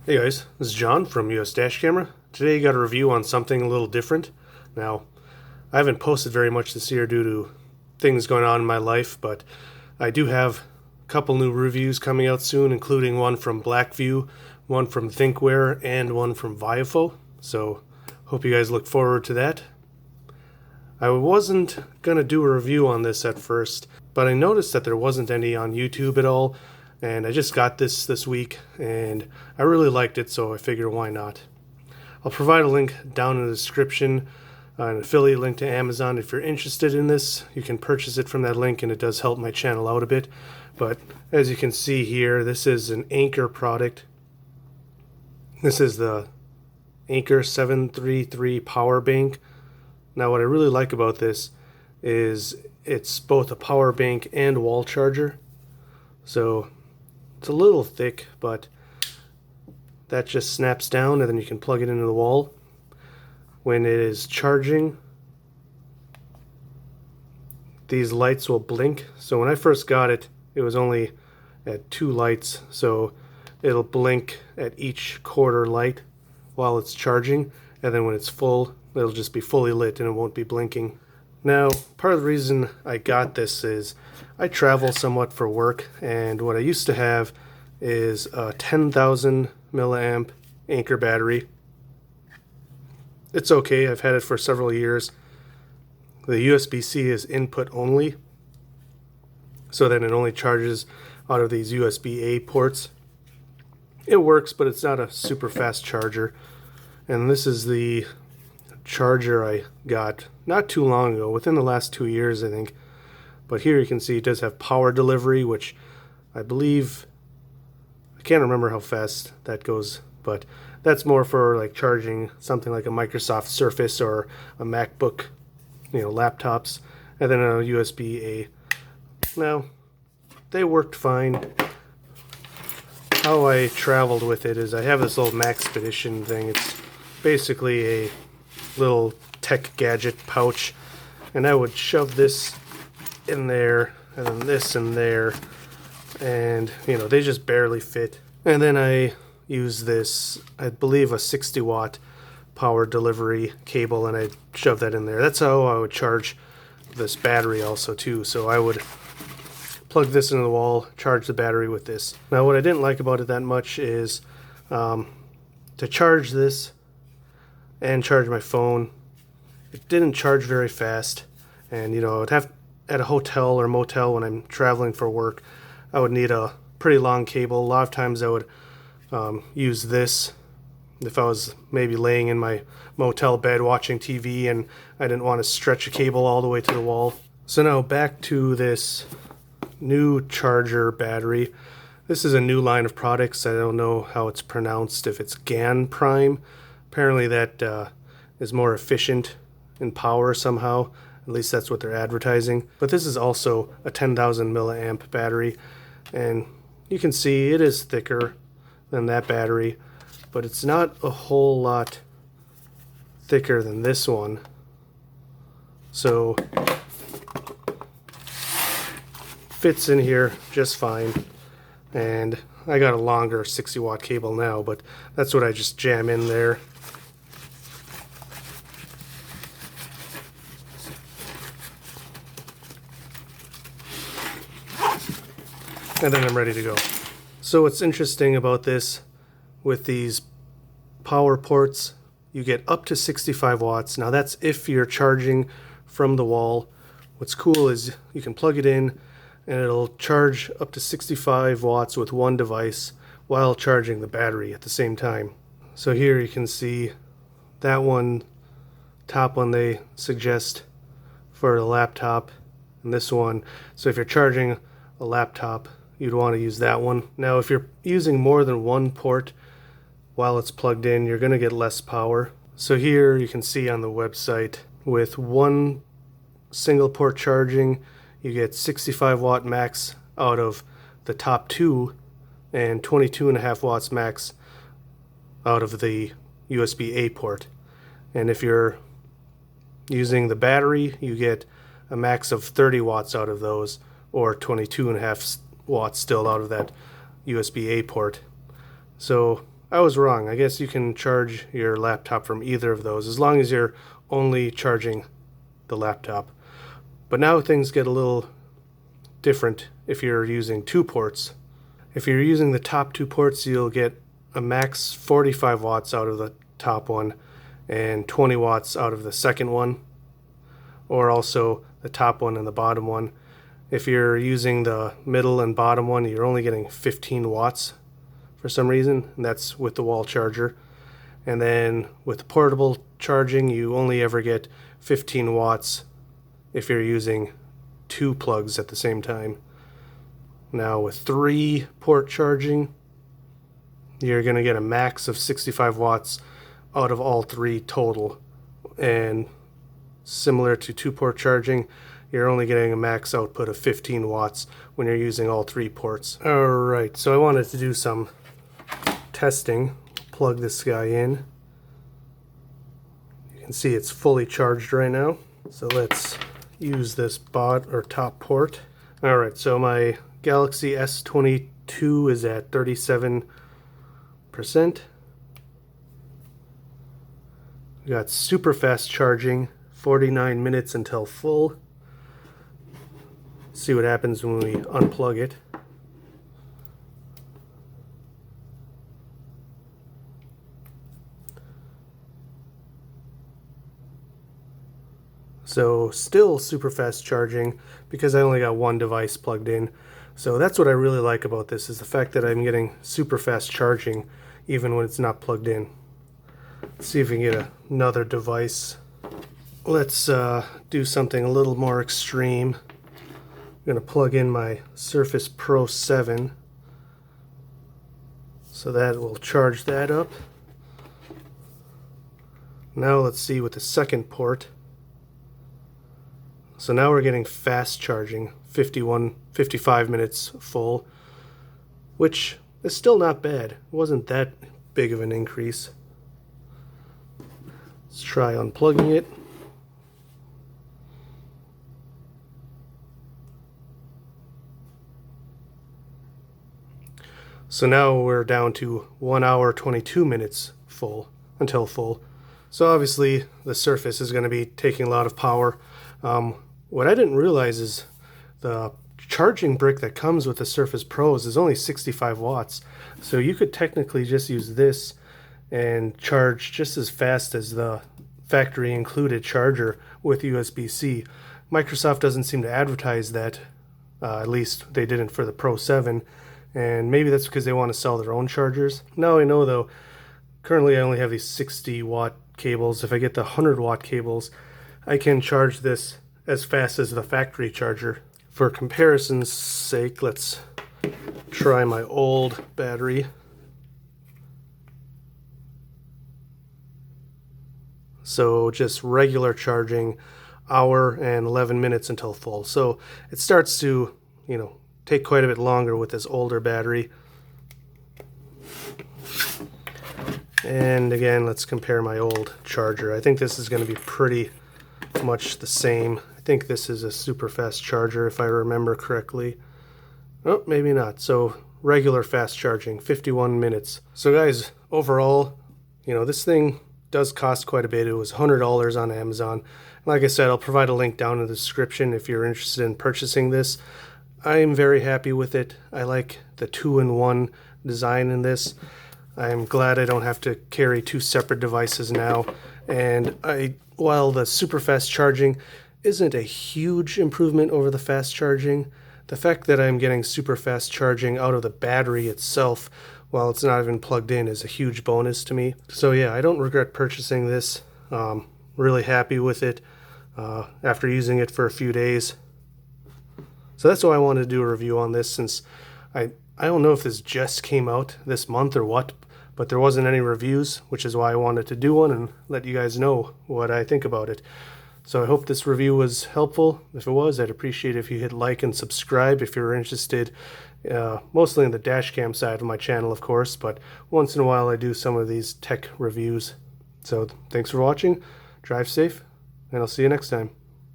Hey guys, this is John from US Dash Camera. Today I got a review on something a little different. Now, I haven't posted very much this year due to things going on in my life, but I do have a couple new reviews coming out soon, including one from Blackview, one from Thinkware, and one from Viafo. So, hope you guys look forward to that. I wasn't going to do a review on this at first, but I noticed that there wasn't any on YouTube at all, and I just got this week, and I really liked it, so I figured why not. I'll provide a link down in the description, an affiliate link to Amazon. If you're interested in this, you can purchase it from that link, and it does help my channel out a bit. But as you can see here, this is an Anker product. This is the Anker 733 power bank. Now what I really like about this is it's both a power bank and wall charger. So it's a little thick, but that just snaps down and then you can plug it into the wall. When it is charging, these lights will blink. So when I first got it, it was only at 2 lights. So it'll blink at each quarter light while it's charging. And then when it's full, it'll just be fully lit and it won't be blinking. Now, part of the reason I got this is I travel somewhat for work, and what I used to have is a 10,000 milliamp Anker battery. It's okay, I've had it for several years. The USB-C is input only, so then it only charges out of these USB-A ports. It works, but it's not a super fast charger. And this is the charger I got not too long ago, within the last 2 years I think. But here you can see it does have power delivery, which I believe, I can't remember how fast that goes, but that's more for like charging something like a Microsoft Surface or a MacBook, laptops, and then a USB-A. Now, they worked fine. How I traveled with it is I have this little Maxpedition thing. It's basically a little tech gadget pouch, and I would shove this in there and then this in there, and they just barely fit. And then I use this, I believe, a 60 watt power delivery cable, and I shove that in there. That's how I would charge this battery also too. So I would plug this into the wall, charge the battery with this. Now what I didn't like about it that much is to charge this and charge my phone, it didn't charge very fast. And I'd have, at a hotel or motel when I'm traveling for work, I would need a pretty long cable. A lot of times I would use this if I was maybe laying in my motel bed watching TV and I didn't want to stretch a cable all the way to the wall. So now back to this new charger battery. This is a new line of products. I don't know how it's pronounced, if it's GaNPrime. Apparently that is more efficient in power somehow. At least that's what they're advertising. But this is also a 10,000 milliamp battery, and you can see it is thicker than that battery, but it's not a whole lot thicker than this one. So fits in here just fine. And I got a longer 60 watt cable now, but that's what I just jam in there. And then I'm ready to go. So what's interesting about this, with these power ports, you get up to 65 watts. Now that's if you're charging from the wall. What's cool is you can plug it in and it'll charge up to 65 watts with one device while charging the battery at the same time. So here you can see that one, top one they suggest for the laptop, and this one. So if you're charging a laptop, you'd want to use that one. Now if you're using more than one port while it's plugged in, you're going to get less power. So here you can see on the website, with one single port charging, you get 65 watt max out of the top two and 22.5 watts max out of the USB-A port. And if you're using the battery, you get a max of 30 watts out of those, or 22.5 watts still out of that USB-A port. So I was wrong. I guess you can charge your laptop from either of those as long as you're only charging the laptop. But now things get a little different if you're using 2 ports. If you're using the top 2 ports, you'll get a max 45 watts out of the top one and 20 watts out of the second one, or also the top one and the bottom one. If you're using the middle and bottom one, you're only getting 15 watts for some reason, and that's with the wall charger. And then with the portable charging, you only ever get 15 watts if you're using 2 plugs at the same time. Now with 3 port charging, you're going to get a max of 65 watts out of all 3 total. And similar to 2 port charging, you're only getting a max output of 15 watts when you're using all 3 ports. Alright, so I wanted to do some testing. Plug this guy in. You can see it's fully charged right now. So let's use this top port. Alright, so my Galaxy S22 is at 37%. We got super fast charging, 49 minutes until full. See what happens when we unplug it. So still super fast charging because I only got 1 device plugged in. So that's what I really like about this, is the fact that I'm getting super fast charging even when it's not plugged in. Let's see if we can get another device. Let's do something a little more extreme. I'm going to plug in my Surface Pro 7. So that will charge that up. Now let's see with the second port. So now we're getting fast charging, 55 minutes full, which is still not bad. It wasn't that big of an increase. Let's try unplugging it. So now we're down to 1 hour 22 minutes full, until full. So obviously the Surface is going to be taking a lot of power. What I didn't realize is the charging brick that comes with the Surface Pros is only 65 watts. So you could technically just use this and charge just as fast as the factory included charger with USB-C. Microsoft doesn't seem to advertise that, at least they didn't for the Pro 7, and maybe that's because they want to sell their own chargers. Now I know though, currently I only have these 60 watt cables. If I get the 100 watt cables, I can charge this as fast as the factory charger. For comparison's sake, let's try my old battery. So just regular charging, hour and 11 minutes until full. So it starts to, take quite a bit longer with this older battery. And again, let's compare my old charger. I think this is going to be pretty much the same. I think this is a super fast charger if I remember correctly. Oh, maybe not. So regular fast charging, 51 minutes. So guys, overall, this thing does cost quite a bit. It was $100 on Amazon. Like I said, I'll provide a link down in the description if you're interested in purchasing this. I'm very happy with it. I like the 2-in-1 design in this. I'm glad I don't have to carry 2 separate devices now. And while the super fast charging isn't a huge improvement over the fast charging, the fact that I'm getting super fast charging out of the battery itself while it's not even plugged in is a huge bonus to me. So yeah, I don't regret purchasing this. Really happy with it after using it for a few days. So that's why I wanted to do a review on this, since I don't know if this just came out this month or what, but there wasn't any reviews, which is why I wanted to do one and let you guys know what I think about it. So I hope this review was helpful. If it was, I'd appreciate it if you hit like and subscribe if you're interested, mostly in the dash cam side of my channel, of course, but once in a while I do some of these tech reviews. So thanks for watching, drive safe, and I'll see you next time.